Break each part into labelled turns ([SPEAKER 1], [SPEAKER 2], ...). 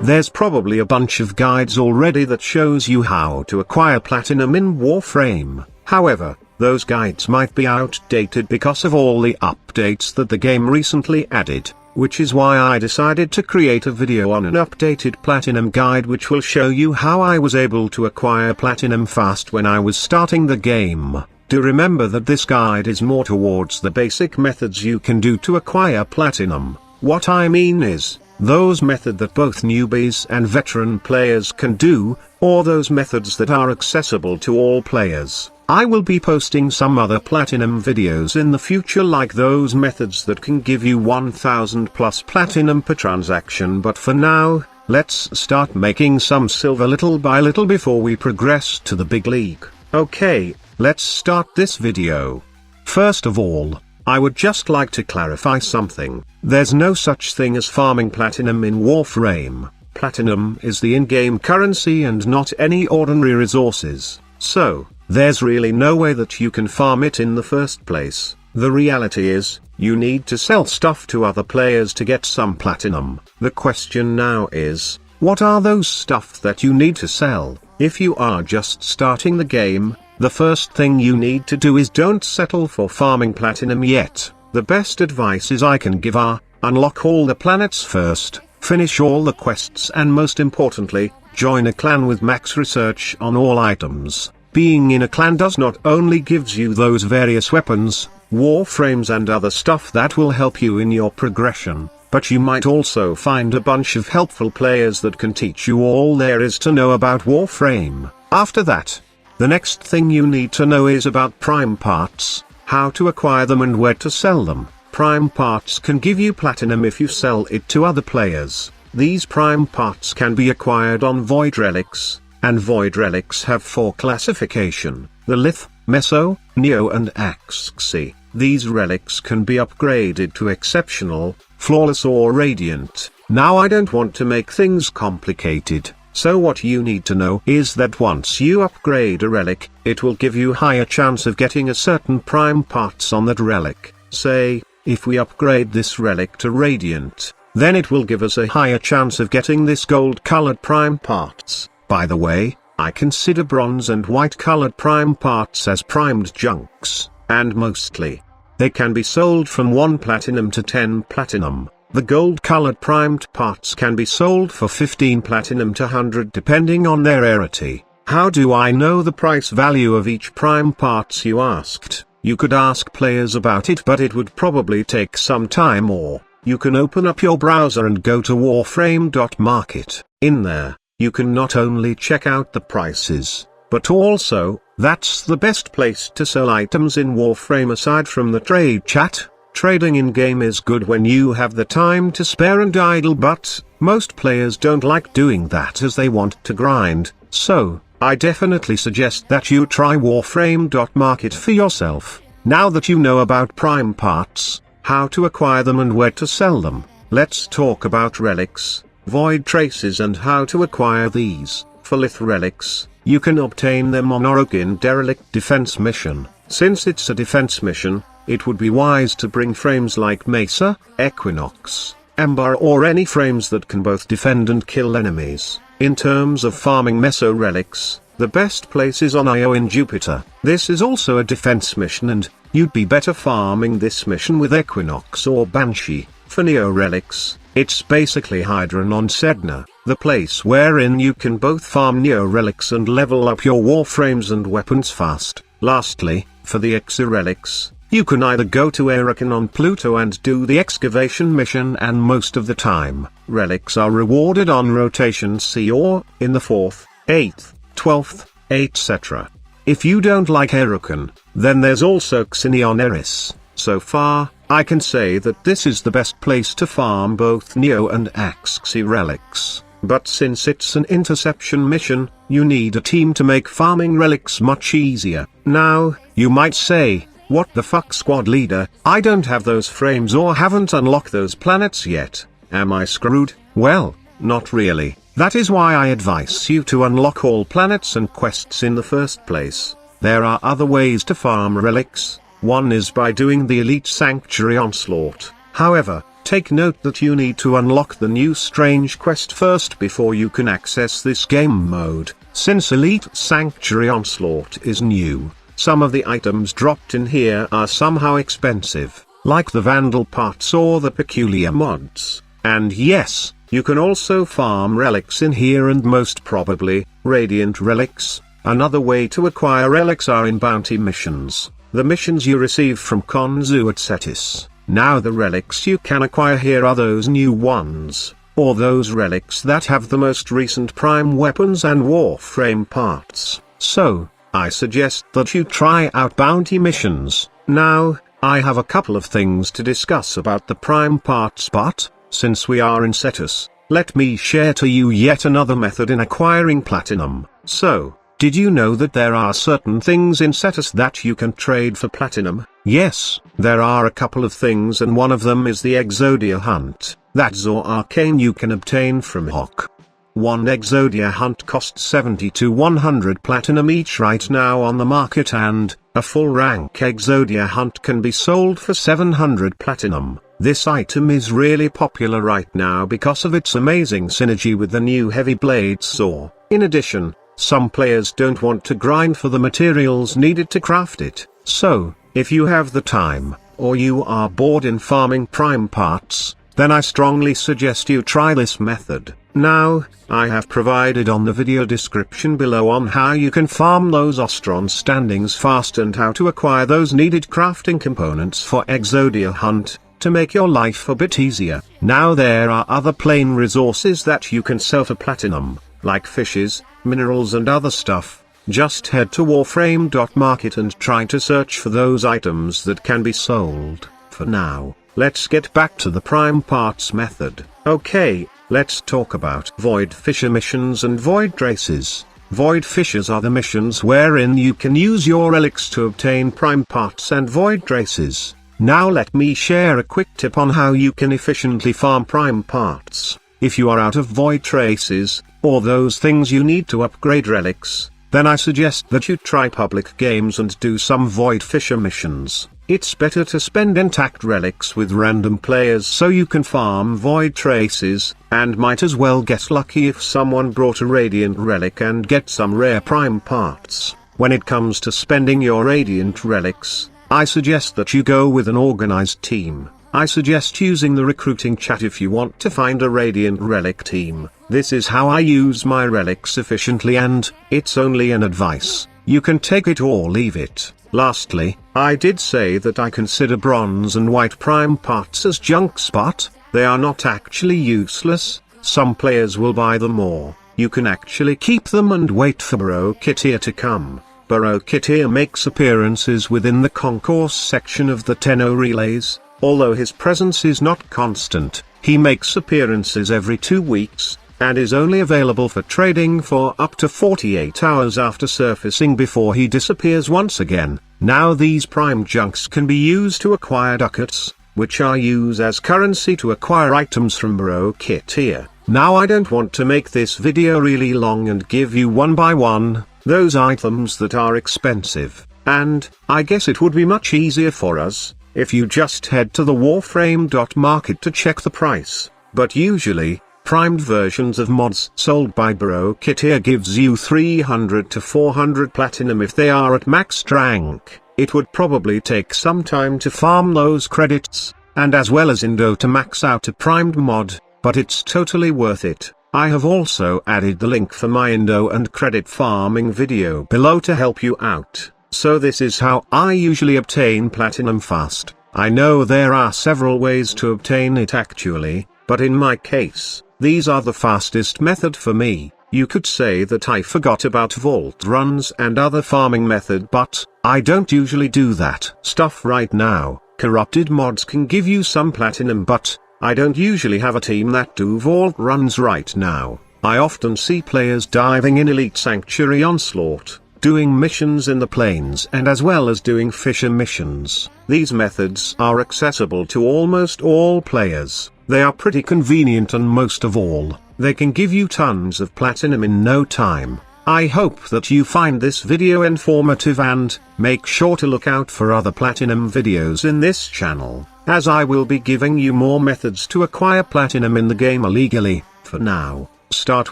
[SPEAKER 1] There's probably a bunch of guides already that shows you how to acquire platinum in Warframe. However, those guides might be outdated because of all the updates that the game recently added, which is why I decided to create a video on an updated platinum guide which will show you how I was able to acquire platinum fast when I was starting the game. Do remember that this guide is more towards the basic methods you can do to acquire platinum. What I mean is, those methods that both newbies and veteran players can do, or those methods that are accessible to all players. I will be posting some other platinum videos in the future like those methods that can give you 1000 plus platinum per transaction, but for now, let's start making some silver little by little before we progress to the big league. Okay, let's start this video. First of all, I would just like to clarify something. There's no such thing as farming platinum in Warframe. Platinum is the in-game currency and not any ordinary resources, so there's really no way that you can farm it in the first place. The reality is, you need to sell stuff to other players to get some platinum. The question now is, what are those stuff that you need to sell? If you are just starting the game, the first thing you need to do is don't settle for farming platinum yet. The best advices I can give are, unlock all the planets first, finish all the quests, and most importantly, join a clan with max research on all items. Being in a clan does not only gives you those various weapons, warframes and other stuff that will help you in your progression, but you might also find a bunch of helpful players that can teach you all there is to know about Warframe. After that, the next thing you need to know is about prime parts, how to acquire them and where to sell them. Prime parts can give you platinum if you sell it to other players. These prime parts can be acquired on void relics, and void relics have 4 classification: the Lith, Meso, Neo and Axii. These relics can be upgraded to exceptional, flawless or radiant. Now I don't want to make things complicated, so what you need to know is that once you upgrade a relic, it will give you higher chance of getting a certain prime parts on that relic. Say, if we upgrade this relic to radiant, then it will give us a higher chance of getting this gold colored prime parts. By the way, I consider bronze and white colored prime parts as primed junks, and mostly, they can be sold from 1 platinum to 10 platinum. The gold colored primed parts can be sold for 15 platinum to 100 depending on their rarity. How do I know the price value of each prime parts, you asked? You could ask players about it, but it would probably take some time, or you can open up your browser and go to warframe.market. In there, you can not only check out the prices, but also, that's the best place to sell items in Warframe aside from the trade chat. Trading in-game is good when you have the time to spare and idle, but most players don't like doing that as they want to grind, so I definitely suggest that you try warframe.market for yourself. Now that you know about prime parts, how to acquire them and where to sell them, let's talk about relics, void traces and how to acquire these. For Lith relics, you can obtain them on Orokin Derelict defense mission. Since it's a defense mission, it would be wise to bring frames like Mesa, Equinox, Ember or any frames that can both defend and kill enemies. In terms of farming Meso relics, the best place is on Io in Jupiter. This is also a defense mission and you'd be better farming this mission with Equinox or Banshee. For Neo relics, it's basically Hydron on Sedna, the place wherein you can both farm Neo relics and level up your warframes and weapons fast. Lastly, for the Exi relics, you can either go to Orokin on Pluto and do the excavation mission, and most of the time, relics are rewarded on rotation C or in the 4th, 8th, 12th, etc. If you don't like Orokin, then there's also Xini on Eris. So far, I can say that this is the best place to farm both Neo and Axii relics. But since it's an interception mission, you need a team to make farming relics much easier. Now, you might say, what the fuck, squad leader, I don't have those frames or haven't unlocked those planets yet. Am I screwed? Well, not really. That is why I advise you to unlock all planets and quests in the first place. There are other ways to farm relics. One is by doing the Elite Sanctuary Onslaught. However, take note that you need to unlock the new strange quest first before you can access this game mode. Since Elite Sanctuary Onslaught is new, some of the items dropped in here are somehow expensive, like the Vandal parts or the peculiar mods. And yes, you can also farm relics in here, and most probably, Radiant relics. Another way to acquire relics are in bounty missions, the missions you receive from Konzu at Cetis. Now the relics you can acquire here are those new ones, or those relics that have the most recent prime weapons and Warframe parts. So, I suggest that you try out bounty missions. Now, I have a couple of things to discuss about the prime parts, but, since we are in Cetus, let me share to you yet another method in acquiring platinum. So, did you know that there are certain things in Cetus that you can trade for platinum? Yes, there are a couple of things, and one of them is the Exodia Hunt. That's Zor Arcane you can obtain from HOPEX. One Exodia Hunt costs 70 to 100 platinum each right now on the market, and a full rank Exodia Hunt can be sold for 700 platinum. This item is really popular right now because of its amazing synergy with the new heavy blade saw. In addition, some players don't want to grind for the materials needed to craft it. So, if you have the time, or you are bored in farming prime parts, then I strongly suggest you try this method. Now, I have provided on the video description below on how you can farm those Ostron standings fast and how to acquire those needed crafting components for Exodia Hunt, to make your life a bit easier. Now there are other plain resources that you can sell for platinum, like fishes, minerals and other stuff. Just head to warframe.market and try to search for those items that can be sold. For now, let's get back to the prime parts method. Okay, let's talk about Void Fisher missions and Void Races. Void Fishers are the missions wherein you can use your relics to obtain prime parts and Void Races. Now let me share a quick tip on how you can efficiently farm prime parts. If you are out of Void Traces, or those things you need to upgrade relics, then I suggest that you try public games and do some Void Fisher missions. It's better to spend intact relics with random players so you can farm Void Traces, and might as well get lucky if someone brought a Radiant relic and get some rare prime parts. When it comes to spending your Radiant relics, I suggest that you go with an organized team. I suggest using the recruiting chat if you want to find a Radiant relic team. This is how I use my relics efficiently, and it's only an advice. You can take it or leave it. Lastly, I did say that I consider bronze and white prime parts as junks, but they are not actually useless. Some players will buy them, or you can actually keep them and wait for Orokin to come. Orokin makes appearances within the concourse section of the Tenno relays. Although his presence is not constant, he makes appearances every 2 weeks, and is only available for trading for up to 48 hours after surfacing before he disappears once again. Now these prime junks can be used to acquire ducats, which are used as currency to acquire items from Orokin. Now I don't want to make this video really long and give you one by one those items that are expensive, and I guess it would be much easier for us if you just head to the warframe.market to check the price. But usually, primed versions of mods sold by Orokin gives you 300 to 400 platinum if they are at max rank. It would probably take some time to farm those credits, and as well as Endo to max out a primed mod, but it's totally worth it. I have also added the link for my Endo and credit farming video below to help you out. So this is how I usually obtain platinum fast. I know there are several ways to obtain it actually, but in my case, these are the fastest method for me. You could say that I forgot about vault runs and other farming method, but I don't usually do that stuff right now. Corrupted mods can give you some platinum, but I don't usually have a team that do vault runs right now. I often see players diving in Elite Sanctuary Onslaught, doing missions in the plains, and as well as doing fisher missions. These methods are accessible to almost all players. They are pretty convenient, and most of all, they can give you tons of platinum in no time. I hope that you find this video informative, and make sure to look out for other platinum videos in this channel. as I will be giving you more methods to acquire platinum in the game illegally. For now, start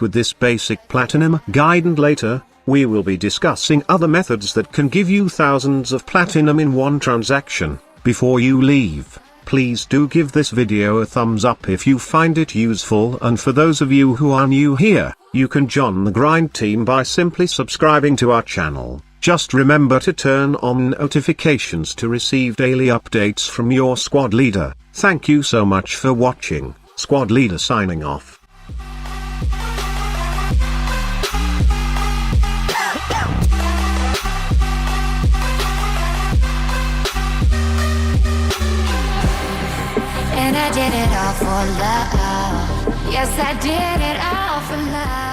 [SPEAKER 1] with this basic platinum guide, and later, we will be discussing other methods that can give you thousands of platinum in one transaction. Before you leave, please do give this video a thumbs up if you find it useful, and for those of you who are new here, you can join the grind team by simply subscribing to our channel. Just remember to turn on notifications to receive daily updates from your squad leader. Thank you so much for watching. Squad leader signing off.
[SPEAKER 2] And I did it all for love. Yes, I did it all for love.